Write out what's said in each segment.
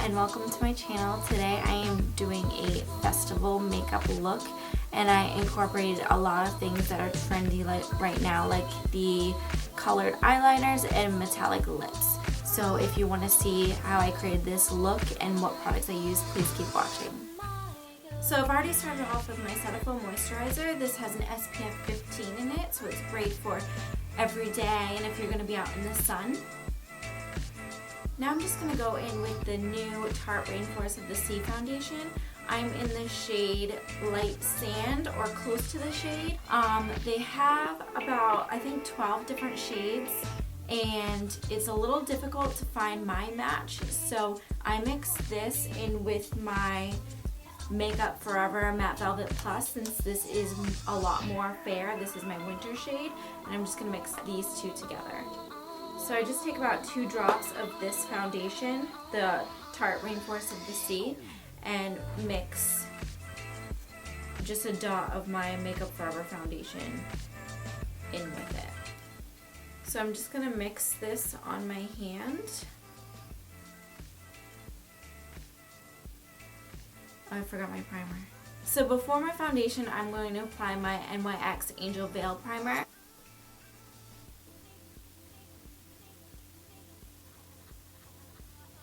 and welcome to my channel. Today I am doing a festival makeup look and I incorporated a lot of things that are trendy right now, like the colored eyeliners and metallic lips. So if you want to see how I created this look and what products I use, please keep watching. So I've already started off with my Cetaphil moisturizer. This has an SPF 15 in it, so it's great for every day and if you're going to be out in the sun. Now I'm just going to go in with the new Tarte Rainforest of the Sea foundation. I'm in the shade Light Sand, or close to the shade. They have about, I think, 12 different shades, and it's a little difficult to find my match, so I mixed this in with my Makeup Forever Matte Velvet Plus, since this is a lot more fair. This is my winter shade, and I'm just going to mix these two together. So I just take about 2 drops of this foundation, the Tarte Rainforest of the Sea, and mix just a dot of my Makeup Forever foundation in with it. So I'm just going to mix this on my hand. Oh, I forgot my primer. So before my foundation, I'm going to apply my NYX Angel Veil Primer.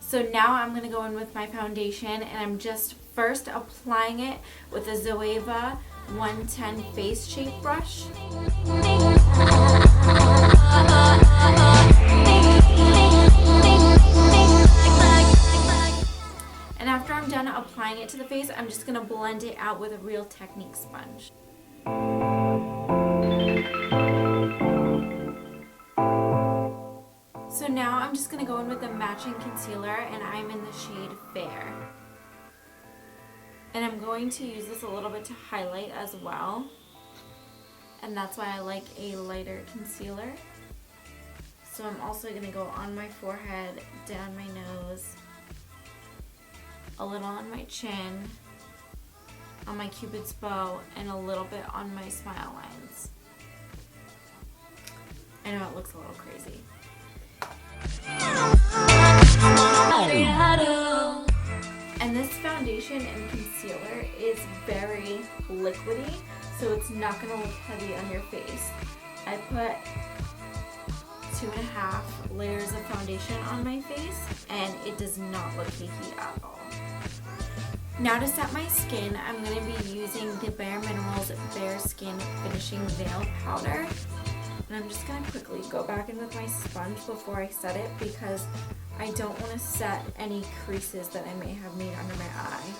So now I'm going to go in with my foundation, and I'm just first applying it with a Zoeva 110 Face Shape Brush. And after I'm done applying it to the face, I'm just going to blend it out with a Real Technique sponge. So now I'm just going to go in with a matching concealer, and I'm in the shade Fair. And I'm going to use this a little bit to highlight as well. And that's why I like a lighter concealer. So I'm also going to go on my forehead, down my nose, a little on my chin, on my Cupid's bow, and a little bit on my smile lines. I know it looks a little crazy. And this foundation and concealer is very liquidy, so it's not going to look heavy on your face. I put 2.5 layers of foundation on my face, and it does not look cakey at all. Now to set my skin, I'm going to be using the Bare Minerals Bare Skin Finishing Veil Powder. And I'm just going to quickly go back in with my sponge before I set it, because I don't want to set any creases that I may have made under my eye.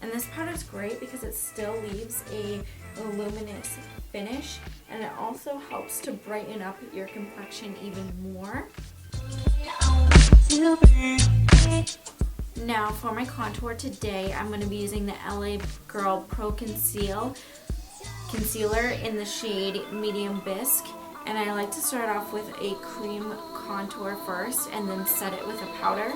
And this powder is great because it still leaves a luminous finish, and it also helps to brighten up your complexion even more. Now for my contour today, I'm going to be using the LA Girl Pro Concealer in the shade Medium Bisque, and I like to start off with a cream contour first and then set it with a powder.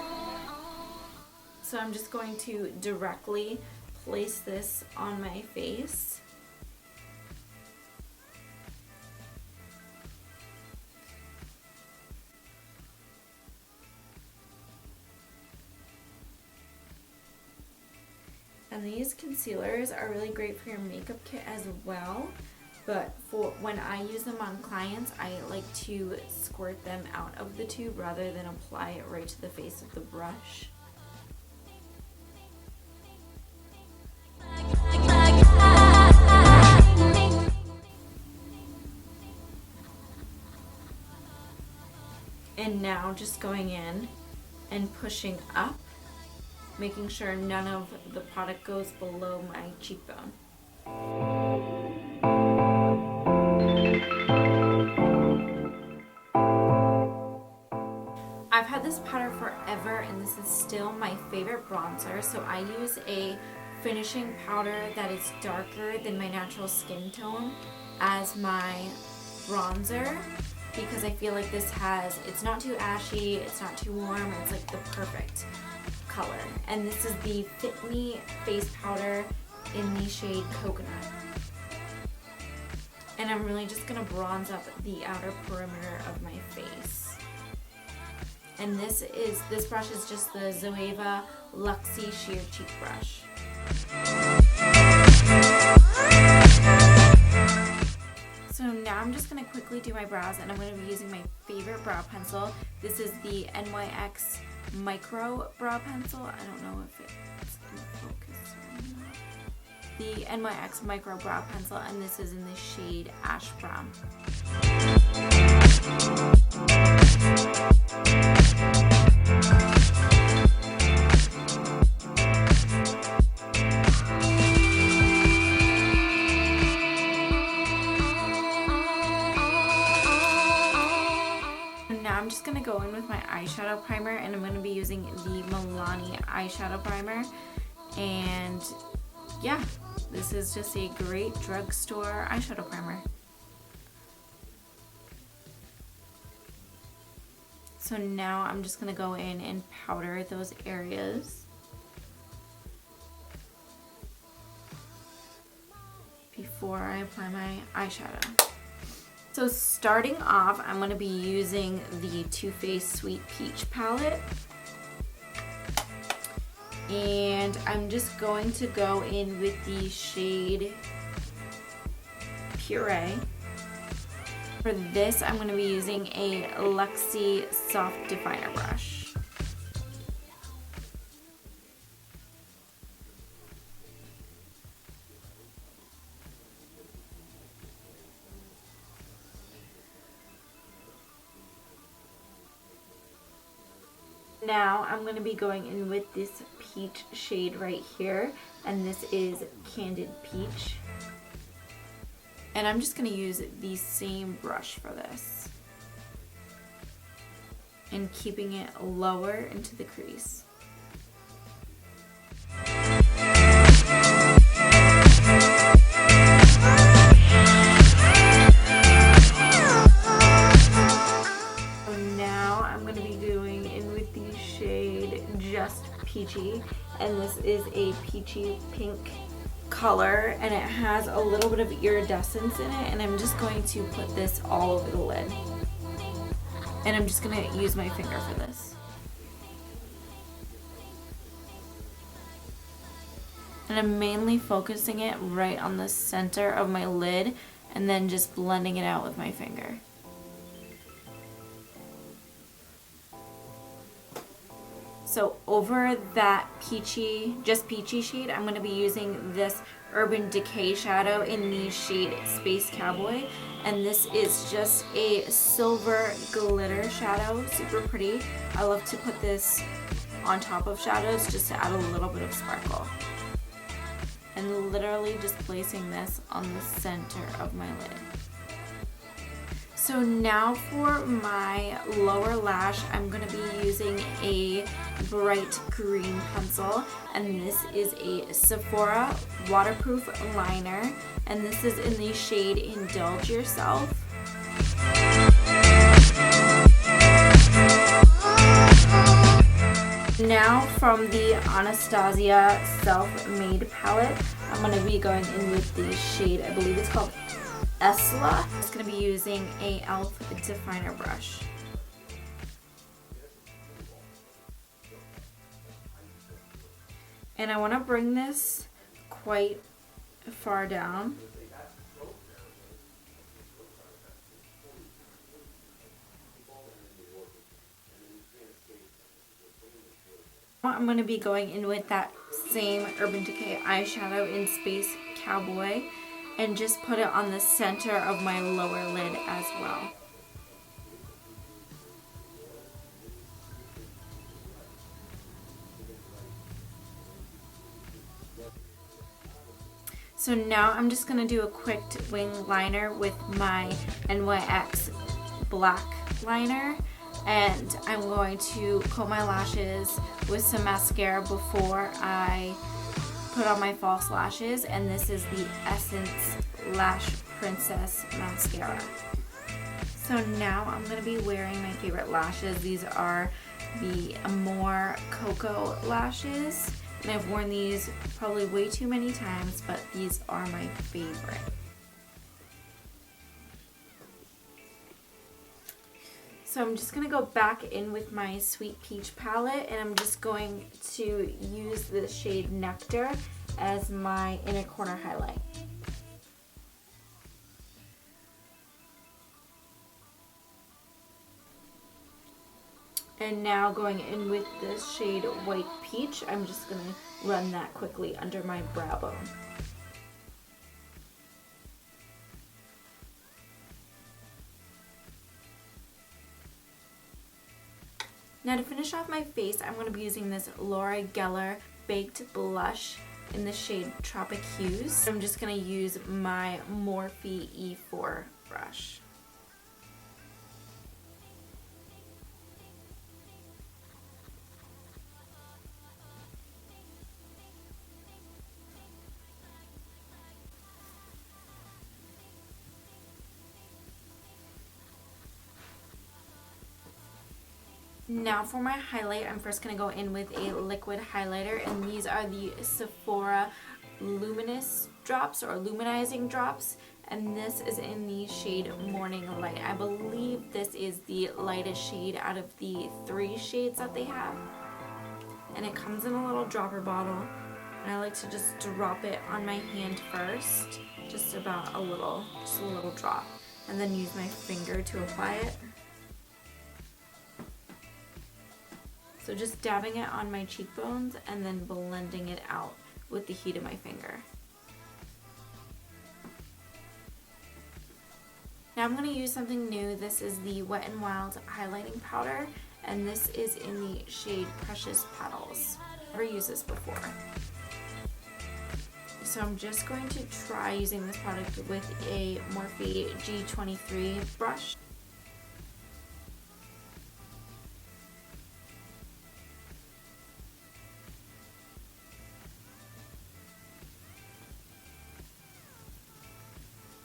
So I'm just going to directly place this on my face. And these concealers are really great for your makeup kit as well, but for when I use them on clients, I like to squirt them out of the tube rather than apply it right to the face with the brush. And now just going in and pushing up, making sure none of the product goes below my cheekbone. I've had this powder forever, and this is still my favorite bronzer, so I use a finishing powder that is darker than my natural skin tone as my bronzer, because I feel like this it's not too ashy, it's not too warm, it's like the perfect color, and this is the Fit Me face powder in the shade Coconut. And I'm really just gonna bronze up the outer perimeter of my face. And this brush is just the Zoeva Luxie Sheer Cheek Brush. So now I'm just going to quickly do my brows, and I'm going to be using my favorite brow pencil. This is the NYX Micro Brow Pencil. I don't know if it's in focus or not. The NYX Micro Brow Pencil, and this is in the shade Ash Brown. I'm just going to go in with my eyeshadow primer, and I'm going to be using the Milani eyeshadow primer. And yeah, this is just a great drugstore eyeshadow primer. So now I'm just going to go in and powder those areas before I apply my eyeshadow. So starting off, I'm going to be using the Too Faced Sweet Peach palette. And I'm just going to go in with the shade Puree. For this, I'm going to be using a Luxie Soft Definer brush. Now I'm going to be going in with this peach shade right here, and this is Candid Peach. And I'm just going to use the same brush for this, and keeping it lower into the crease. Just Peachy, and this is a peachy pink color, and it has a little bit of iridescence in it, and I'm just going to put this all over the lid, and I'm just going to use my finger for this. And I'm mainly focusing it right on the center of my lid, and then just blending it out with my finger. So over that peachy, just peachy shade, I'm going to be using this Urban Decay shadow in the shade Space Cowboy. And this is just a silver glitter shadow, super pretty. I love to put this on top of shadows just to add a little bit of sparkle. And literally just placing this on the center of my lid. So now for my lower lash, I'm going to be using a bright green pencil, and this is a Sephora waterproof liner, and this is in the shade Indulge Yourself. Now from the Anastasia Self-Made palette, I'm going to be going in with the shade, I believe it's called Esla. I'm just going to be using a e.l.f. definer brush. And I want to bring this quite far down. I'm going to be going in with that same Urban Decay eyeshadow in Space Cowboy, and just put it on the center of my lower lid as well. So now I'm just going to do a quick wing liner with my NYX black liner, and I'm going to coat my lashes with some mascara before I put on my false lashes, and this is the Essence Lash Princess Mascara. So now I'm going to be wearing my favorite lashes. These are the more Cocoa lashes. And I've worn these probably way too many times, but these are my favorite. So I'm just going to go back in with my Sweet Peach palette, and I'm just going to use the shade Nectar as my inner corner highlight. And now going in with this shade White Peach, I'm just going to run that quickly under my brow bone. Now to finish off my face, I'm going to be using this Laura Geller Baked Blush in the shade Tropic Hues. I'm just going to use my Morphe E4 brush. Now for my highlight, I'm first going to go in with a liquid highlighter, and these are the Sephora Luminous Drops or Luminizing Drops, and this is in the shade Morning Light. I believe this is the lightest shade out of the 3 shades that they have, and it comes in a little dropper bottle, and I like to just drop it on my hand first, just about a little drop, and then use my finger to apply it. So just dabbing it on my cheekbones and then blending it out with the heat of my finger. Now I'm going to use something new. This is the Wet n Wild highlighting powder, and this is in the shade Precious Petals. I've never used this before. So I'm just going to try using this product with a Morphe G23 brush.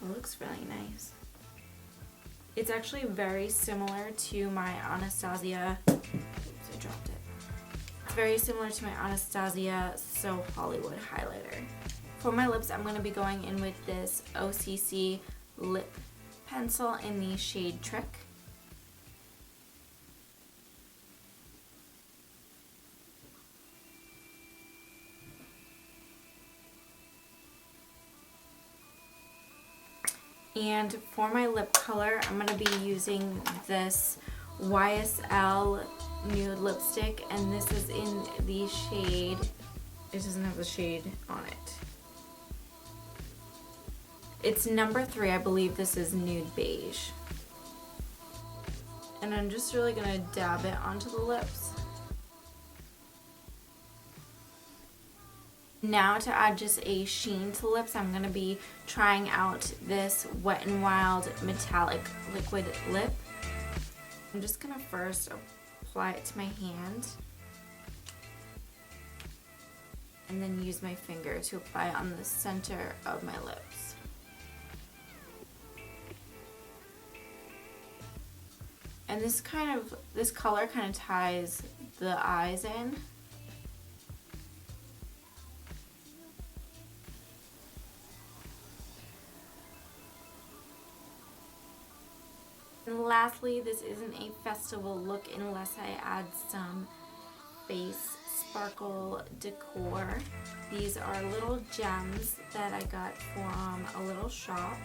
It looks really nice. It's actually very similar to my Anastasia, oops, I dropped it. It's very similar to my Anastasia So Hollywood highlighter. For my lips, I'm going to be going in with this OCC lip pencil in the shade Trick. And for my lip color, I'm going to be using this YSL nude lipstick, and this is in the shade, it doesn't have the shade on it. It's number 3, I believe this is Nude Beige. And I'm just really going to dab it onto the lips. Now to add just a sheen to lips, I'm going to be trying out this Wet n Wild Metallic Liquid Lip. I'm just going to first apply it to my hand and then use my finger to apply it on the center of my lips. And this color kind of ties the eyes in. And lastly, this isn't a festival look unless I add some face sparkle decor. These are little gems that I got from a little shop,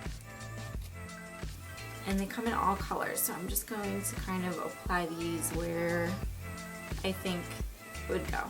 and they come in all colors, so I'm just going to kind of apply these where I think it would go.